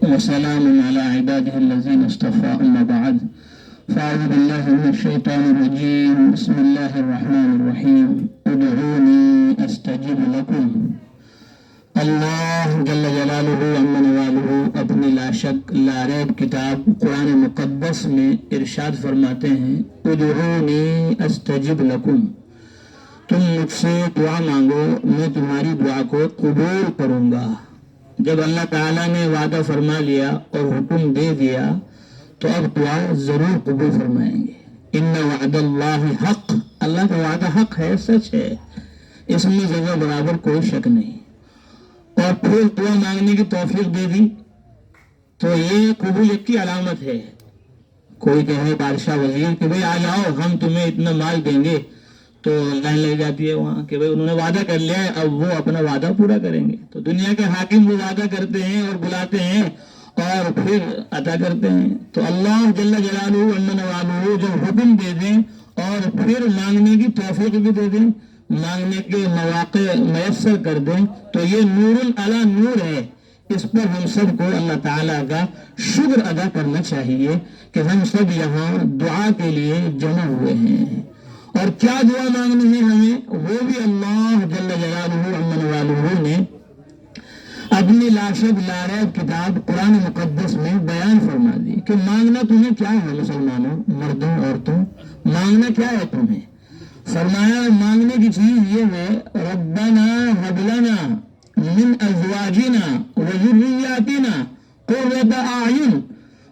وسلام على عباده الذين اصطفى أما بعد فأعوذ بالله من الشيطان الرجيم بسم الله الرحمن الرحيم ادعوني استجب لكم. اللہ جل جلالہ امن والہ اپنی لا شک لا ریب کتاب قرآن مقدس میں ارشاد فرماتے ہیں ادعونی استجب لکم، تم مجھ سے دعا مانگو میں تمہاری دعا کو قبول کروں گا۔ جب اللہ تعالیٰ نے وعدہ فرما لیا اور حکم دے دیا تو اب دعا ضرور قبول فرمائیں گے۔ ان وعد اللہ حق، اللہ کا وعدہ حق ہے، سچ ہے، اس میں ذرہ برابر کوئی شک نہیں۔ اور پھر دعا مانگنے کی توفیق دے دی تو یہ قبولیت کی علامت ہے۔ کوئی کہے بادشاہ وزیر کہ بھئی آ جاؤ ہم تمہیں اتنا مال دیں گے، تو لائن لگ جاتی ہے وہاں کہ بھئی انہوں نے وعدہ کر لیا ہے، اب وہ اپنا وعدہ پورا کریں گے۔ تو دنیا کے حاکم وہ وعدہ کرتے ہیں اور بلاتے ہیں اور پھر عطا کرتے ہیں۔ تو اللہ جل جلالہ امن والہ جو حکم دے دیں اور پھر مانگنے کی توفیق بھی دے دیں، مانگنے کے مواقع میسر کر دیں، تو یہ نور علی نور ہے۔ اس پر ہم سب کو اللہ تعالیٰ کا شکر ادا کرنا چاہیے کہ ہم سب یہاں دعا کے لیے جمع ہوئے ہیں۔ اور کیا دعا مانگنی ہے ہمیں، وہ بھی اللہ جل جلالہ امن والہ نے اپنی لا شک لا ریب کتاب قرآن مقدس میں بیان فرما دی کہ مانگنا تمہیں کیا ہے مسلمانوں، مردوں عورتوں، مانگنا کیا ہے تمہیں؟ فرمایا مانگنے کی چیز یہ ہے ربنا ہب لنا من ازواجنا وذریاتنا قرۃ اعین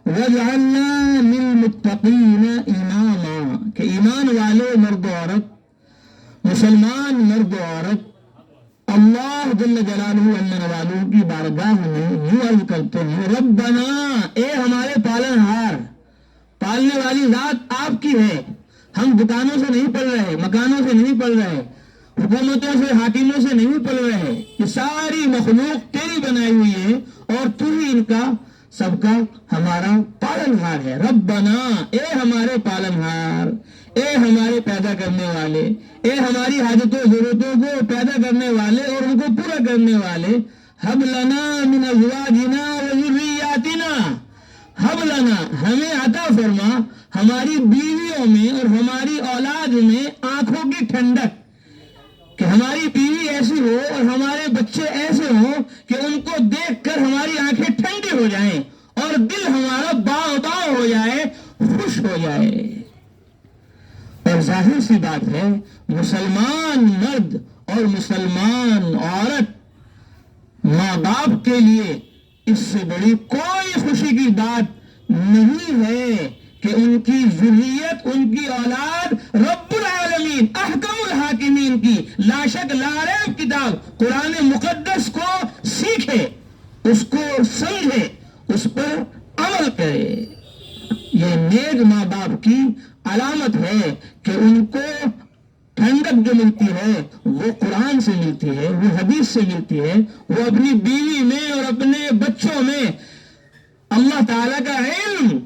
واجعلنا للمتقین اماما، کہ ایمان والے مرد و عورت، مسلمان مرد و عورت اللہ جل جلالہ امن والہ کی بارگاہ میں یوں عرض کرتے ہیں ربنا، اے ہمارے پالن ہار، پالنے والی ذات آپ کی ہے، ہم دکانوں سے نہیں پل رہے، مکانوں سے نہیں پل رہے، حکومتوں سے حاکموں سے نہیں پل رہے، یہ ساری مخلوق تیری بنائی ہوئی ہے اور تو ہی ان کا سب کا ہمارا پالن ہار ہے۔ ربنا، اے ہمارے پالن ہار، اے ہمارے پیدا کرنے والے، اے ہماری حاجتوں ضرورتوں کو پیدا کرنے والے اور ان کو پورا کرنے والے، ہب لنا من ازواجنا وذریاتنا، ہب لنا، ہمیں عطا فرما ہماری بیویوں میں اور ہماری اولاد میں آنکھوں کی ٹھنڈک، کہ ہماری بیوی ایسی ہو اور ہمارے بچے ایسے ہوں کہ ان کو دیکھ کر ہماری آنکھیں ٹھنڈی ہو جائیں اور دل ہمارا باؤ باؤ ہو جائے، خوش ہو جائے۔ اور ظاہر سی بات ہے مسلمان مرد اور مسلمان عورت ماں باپ کے لیے اس سے بڑی کوئی خوشی کی بات نہیں ہے کہ ان کی ذریت، ان کی اولاد رب العالمین احکم الحاکمین کی لا شک لا ریب کتاب قرآن مقدس کو سیکھے، اس کو سمجھے، اس پر عمل کرے۔ یہ نیک ماں باپ کی علامت ہے کہ ان کو ٹھنڈک جو ملتی ہے وہ قرآن سے ملتی ہے، وہ حدیث سے ملتی ہے، وہ اپنی بیوی میں اور اپنے بچوں میں اللہ تعالیٰ کا علم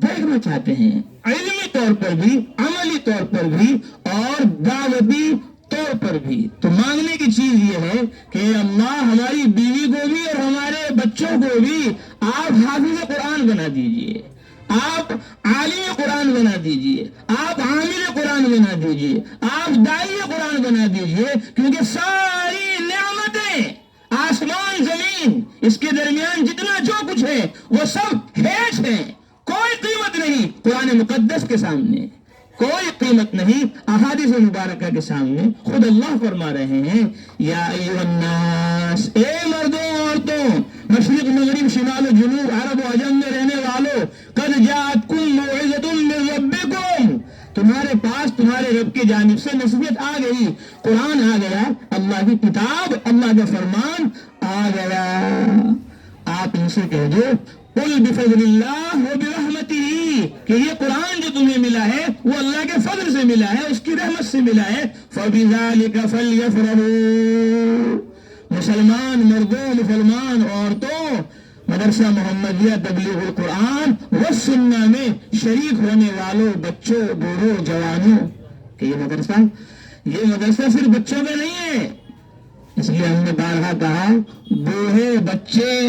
دیکھنا چاہتے ہیں، علمی طور پر بھی، عملی طور پر بھی اور دعوتی طور پر بھی۔ تو مانگنے کی چیز یہ ہے کہ اللہ ہماری بیوی کو بھی اور ہمارے بچوں کو بھی آپ حافظ قرآن بنا دیجئے، آپ عالم قرآن بنا دیجئے، آپ عامل قرآن بنا دیجئے، آپ داعی قرآن بنا دیجئے، کیونکہ ساری نعمتیں آسمان زمین اس کے درمیان جتنا جو کچھ ہے وہ سب ہیچ ہے، کوئی قیمت نہیں قرآن مقدس کے سامنے، کوئی قیمت نہیں احادیث مبارکہ کے سامنے۔ خود اللہ فرما رہے ہیں یا ایھا الناس، اے مردوں عورتوں، مشرق مغرب شمال و جنوب عرب و عجم میں رہنے والوں، قد جاءتکم موعظۃ من ربکم، تمہارے پاس تمہارے رب کی جانب سے نصیحت آ گئی، قرآن آ گیا، اللہ کی کتاب، اللہ کا فرمان آ گیا۔ آپ ان سے کہہ دو قل بفضل اللہ وبرحمتہ، کہ یہ قرآن جو تمہیں ملا ہے وہ اللہ کے فضل سے ملا ہے، اس کی رحمت سے ملا ہے، فبذلک فلیفرحوا، مسلمان مردوں، مسلمان عورتوں، مدرسہ محمدیہ تبلیغ القرآن والسنہ میں شریک ہونے والوں، بچوں، بوڑھوں، جوانوں، کہ یہ مدرسہ صرف بچوں کا نہیں ہے، اس لیے ہم نے بارہا کہا بوڑھے، بچے